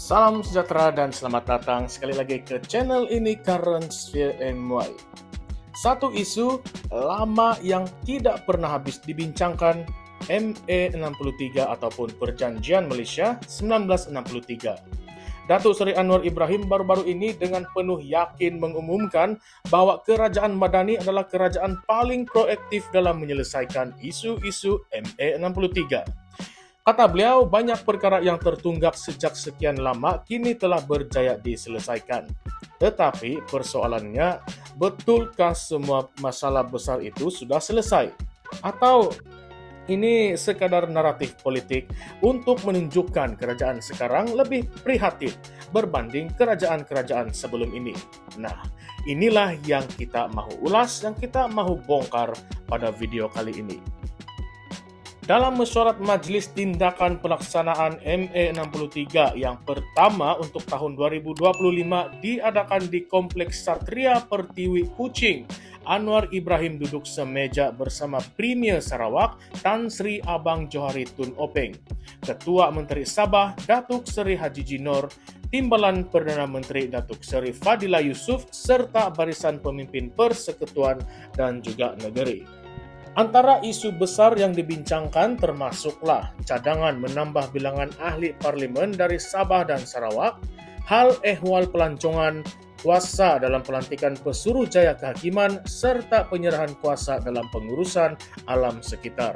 Salam sejahtera dan selamat datang sekali lagi ke channel ini Current Sphere MY. Satu isu lama yang tidak pernah habis dibincangkan, ME63 ataupun Perjanjian Malaysia 1963. Datuk Seri Anwar Ibrahim baru-baru ini dengan penuh yakin mengumumkan bahwa Kerajaan Madani adalah kerajaan paling proaktif dalam menyelesaikan isu-isu ME63. Kata beliau, banyak perkara yang tertunggak sejak sekian lama kini telah berjaya diselesaikan. Tetapi persoalannya, betulkah semua masalah besar itu sudah selesai? Atau ini sekadar naratif politik untuk menunjukkan kerajaan sekarang lebih prihatin berbanding kerajaan-kerajaan sebelum ini? Nah, inilah yang kita mahu ulas, yang kita mahu bongkar pada video kali ini. Dalam mesyuarat Majlis Tindakan Pelaksanaan ME63 yang pertama untuk tahun 2025 diadakan di Kompleks Satria Pertiwi Kuching, Anwar Ibrahim duduk semeja bersama Premier Sarawak Tan Sri Abang Johari Tun Openg, Ketua Menteri Sabah Datuk Seri Haji Jinor, Timbalan Perdana Menteri Datuk Seri Fadila Yusof serta barisan pemimpin persekutuan dan juga negeri. Antara isu besar yang dibincangkan termasuklah cadangan menambah bilangan ahli parlimen dari Sabah dan Sarawak, hal ehwal pelancongan kuasa dalam pelantikan Pesuruhjaya Kehakiman serta penyerahan kuasa dalam pengurusan alam sekitar.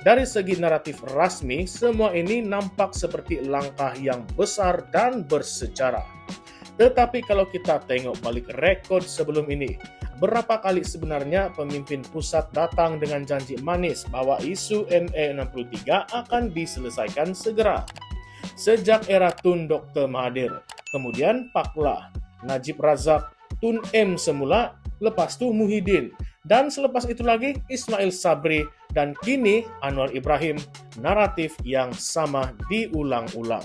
Dari segi naratif rasmi, semua ini nampak seperti langkah yang besar dan bersejarah. Tetapi kalau kita tengok balik rekod sebelum ini, berapa kali sebenarnya pemimpin pusat datang dengan janji manis bahwa isu ME63 akan diselesaikan segera. Sejak era Tun Dr. Mahathir, kemudian Paklah, Najib Razak, Tun M semula, lepas tu Muhyiddin, dan selepas itu lagi Ismail Sabri, dan kini Anwar Ibrahim, naratif yang sama diulang-ulang.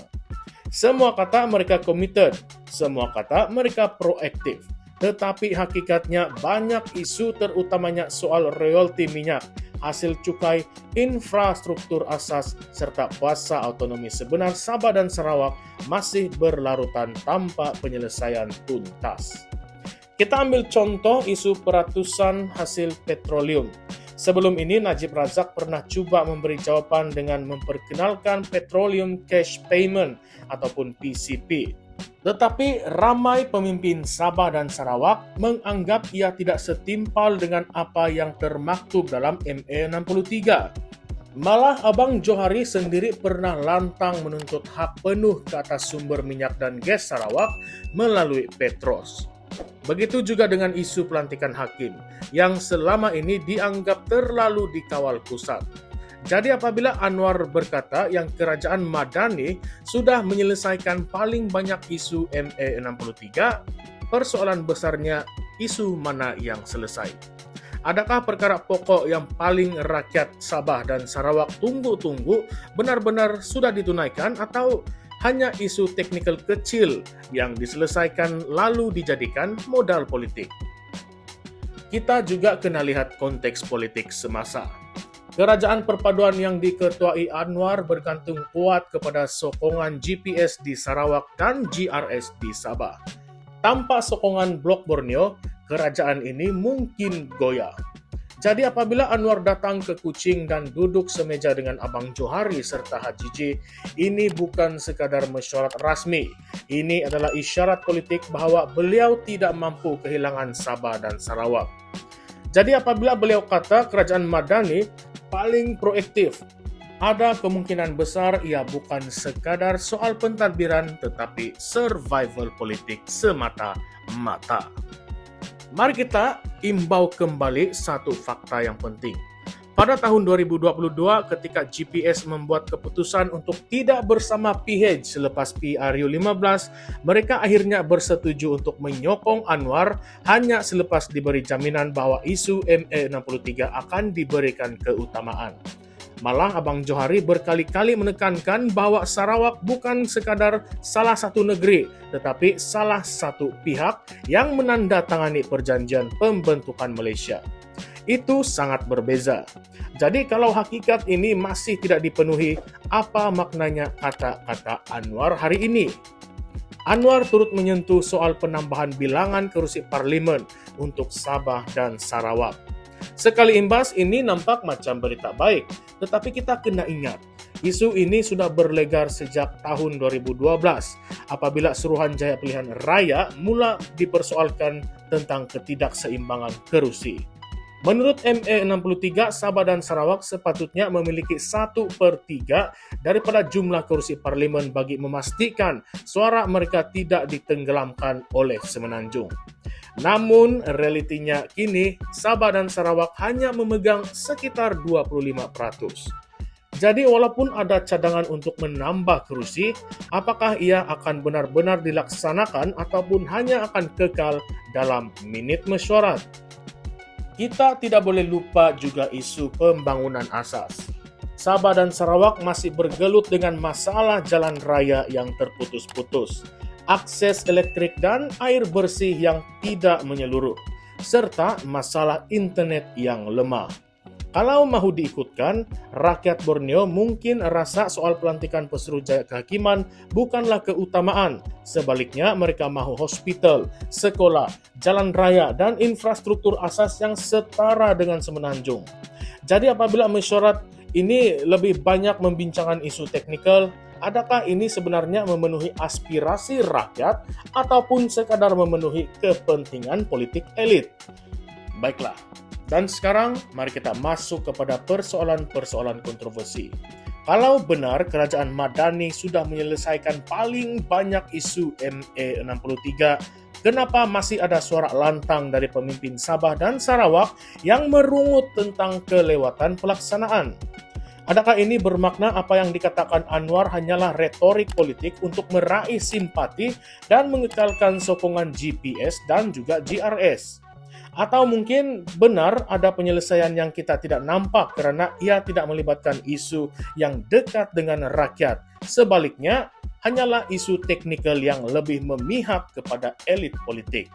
Semua kata mereka committed, semua kata mereka proaktif. Tetapi hakikatnya banyak isu terutamanya soal royalti minyak, hasil cukai, infrastruktur asas, serta kuasa autonomi sebenar Sabah dan Sarawak masih berlarutan tanpa penyelesaian tuntas. Kita ambil contoh isu peratusan hasil petroleum. Sebelum ini Najib Razak pernah cuba memberi jawapan dengan memperkenalkan Petroleum Cash Payment ataupun PCP. Tetapi ramai pemimpin Sabah dan Sarawak menganggap ia tidak setimpal dengan apa yang termaktub dalam ME63. Malah Abang Johari sendiri pernah lantang menuntut hak penuh ke atas sumber minyak dan gas Sarawak melalui Petros. Begitu juga dengan isu pelantikan hakim yang selama ini dianggap terlalu dikawal pusat. Jadi apabila Anwar berkata yang Kerajaan Madani sudah menyelesaikan paling banyak isu ME63, persoalan besarnya isu mana yang selesai? Adakah perkara pokok yang paling rakyat Sabah dan Sarawak tunggu-tunggu benar-benar sudah ditunaikan atau hanya isu teknikal kecil yang diselesaikan lalu dijadikan modal politik? Kita juga kena lihat konteks politik semasa. Kerajaan perpaduan yang diketuai Anwar bergantung kuat kepada sokongan GPS di Sarawak dan GRS di Sabah. Tanpa sokongan Blok Borneo, kerajaan ini mungkin goyah. Jadi apabila Anwar datang ke Kuching dan duduk semeja dengan Abang Johari serta Haji J, ini bukan sekadar mesyuarat rasmi. Ini adalah isyarat politik bahawa beliau tidak mampu kehilangan Sabah dan Sarawak. Jadi apabila beliau kata kerajaan Madani paling proaktif, ada kemungkinan besar ia bukan sekadar soal pentadbiran tetapi survival politik semata-mata. Mari kita imbau kembali satu fakta yang penting. Pada tahun 2022 ketika GPS membuat keputusan untuk tidak bersama PH selepas PRU15, mereka akhirnya bersetuju untuk menyokong Anwar hanya selepas diberi jaminan bahwa isu ME63 akan diberikan keutamaan. Malah Abang Johari berkali-kali menekankan bahwa Sarawak bukan sekadar salah satu negeri, tetapi salah satu pihak yang menandatangani perjanjian pembentukan Malaysia. itu sangat berbeza. Jadi kalau hakikat ini masih tidak dipenuhi, apa maknanya kata-kata Anwar hari ini? Anwar turut menyentuh soal penambahan bilangan kursi parlemen untuk Sabah dan Sarawak. Sekali imbas ini nampak macam berita baik, tetapi kita kena ingat, isu ini sudah berlegar sejak tahun 2012 apabila Suruhanjaya Pilihan Raya mula dipersoalkan tentang ketidakseimbangan kerusi. Menurut ME63, Sabah dan Sarawak sepatutnya memiliki 1/3 daripada jumlah kursi parlimen bagi memastikan suara mereka tidak ditenggelamkan oleh Semenanjung. Namun, realitinya kini Sabah dan Sarawak hanya memegang sekitar 25%. Jadi walaupun ada cadangan untuk menambah kursi, apakah ia akan benar-benar dilaksanakan ataupun hanya akan kekal dalam minit mesyuarat? Kita tidak boleh lupa juga isu pembangunan asas. Sabah dan Sarawak masih bergelut dengan masalah jalan raya yang terputus-putus, akses elektrik dan air bersih yang tidak menyeluruh, serta masalah internet yang lemah. Kalau mahu diikutkan, rakyat Borneo mungkin rasa soal pelantikan Pesuruhjaya Kehakiman bukanlah keutamaan. Sebaliknya, mereka mahu hospital, sekolah, jalan raya, dan infrastruktur asas yang setara dengan Semenanjung. Jadi apabila mesyuarat ini lebih banyak membincangkan isu teknikal, adakah ini sebenarnya memenuhi aspirasi rakyat ataupun sekadar memenuhi kepentingan politik elit? Baiklah. Dan sekarang, mari kita masuk kepada persoalan-persoalan kontroversi. Kalau benar Kerajaan Madani sudah menyelesaikan paling banyak isu ME63, kenapa masih ada suara lantang dari pemimpin Sabah dan Sarawak yang merungut tentang kelewatan pelaksanaan? Adakah ini bermakna apa yang dikatakan Anwar hanyalah retorik politik untuk meraih simpati dan mengekalkan sokongan GPS dan juga GRS? Atau mungkin benar ada penyelesaian yang kita tidak nampak kerana ia tidak melibatkan isu yang dekat dengan rakyat. Sebaliknya, hanyalah isu teknikal yang lebih memihak kepada elit politik.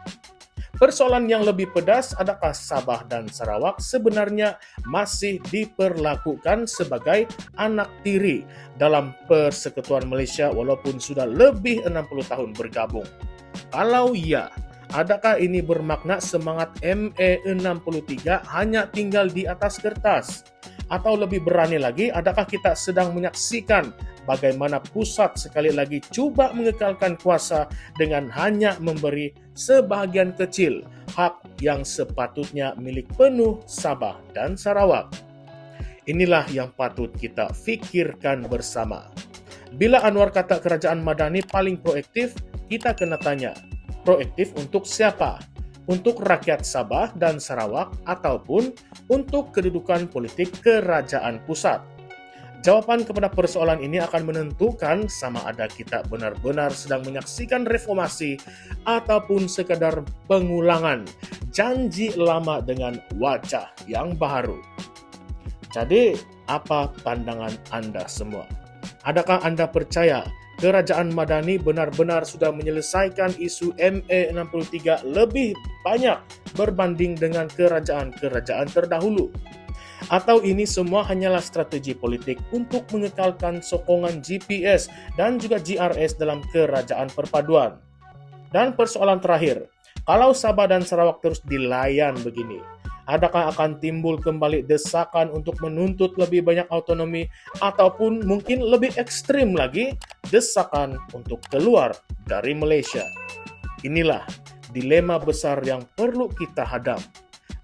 Persoalan yang lebih pedas, adakah Sabah dan Sarawak sebenarnya masih diperlakukan sebagai anak tiri dalam Persekutuan Malaysia walaupun sudah lebih 60 tahun bergabung? Kalau ya, adakah ini bermakna semangat ME63 hanya tinggal di atas kertas? Atau lebih berani lagi, adakah kita sedang menyaksikan bagaimana pusat sekali lagi cuba mengekalkan kuasa dengan hanya memberi sebahagian kecil hak yang sepatutnya milik penuh Sabah dan Sarawak? Inilah yang patut kita fikirkan bersama. Bila Anwar kata Kerajaan Madani paling proaktif, kita kena tanya, proaktif untuk siapa? Untuk rakyat Sabah dan Sarawak ataupun untuk kedudukan politik kerajaan pusat? Jawapan kepada persoalan ini akan menentukan sama ada kita benar-benar sedang menyaksikan reformasi ataupun sekadar pengulangan janji lama dengan wajah yang baru. Jadi, apa pandangan Anda semua? Adakah Anda percaya Kerajaan Madani benar-benar sudah menyelesaikan isu ME63 lebih banyak berbanding dengan kerajaan-kerajaan terdahulu? Atau ini semua hanyalah strategi politik untuk mengekalkan sokongan GPS dan juga GRS dalam kerajaan perpaduan? Dan persoalan terakhir, kalau Sabah dan Sarawak terus dilayan begini, adakah akan timbul kembali desakan untuk menuntut lebih banyak autonomi ataupun mungkin lebih ekstrim lagi, desakan untuk keluar dari Malaysia? Inilah dilema besar yang perlu kita hadap.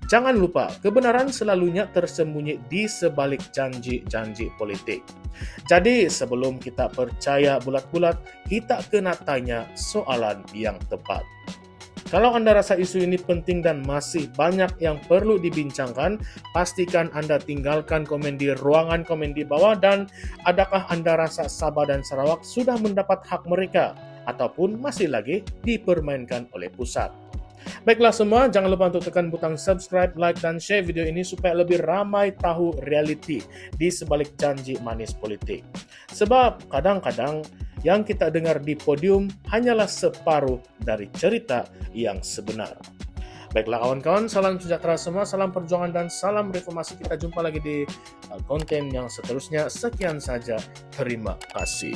Jangan lupa, kebenaran selalunya tersembunyi di sebalik janji-janji politik. Jadi, sebelum kita percaya bulat-bulat, kita kena tanya soalan yang tepat. Kalau Anda rasa isu ini penting dan masih banyak yang perlu dibincangkan, pastikan Anda tinggalkan komen di ruangan komen di bawah. Dan adakah Anda rasa Sabah dan Sarawak sudah mendapat hak mereka ataupun masih lagi dipermainkan oleh pusat? Baiklah semua, jangan lupa untuk tekan butang subscribe, like, dan share video ini supaya lebih ramai tahu realiti di sebalik janji manis politik. Sebab kadang-kadang yang kita dengar di podium hanyalah separuh dari cerita yang sebenar. Baiklah kawan-kawan, salam sejahtera semua, salam perjuangan dan salam reformasi. Kita jumpa lagi di konten yang seterusnya. Sekian saja, terima kasih.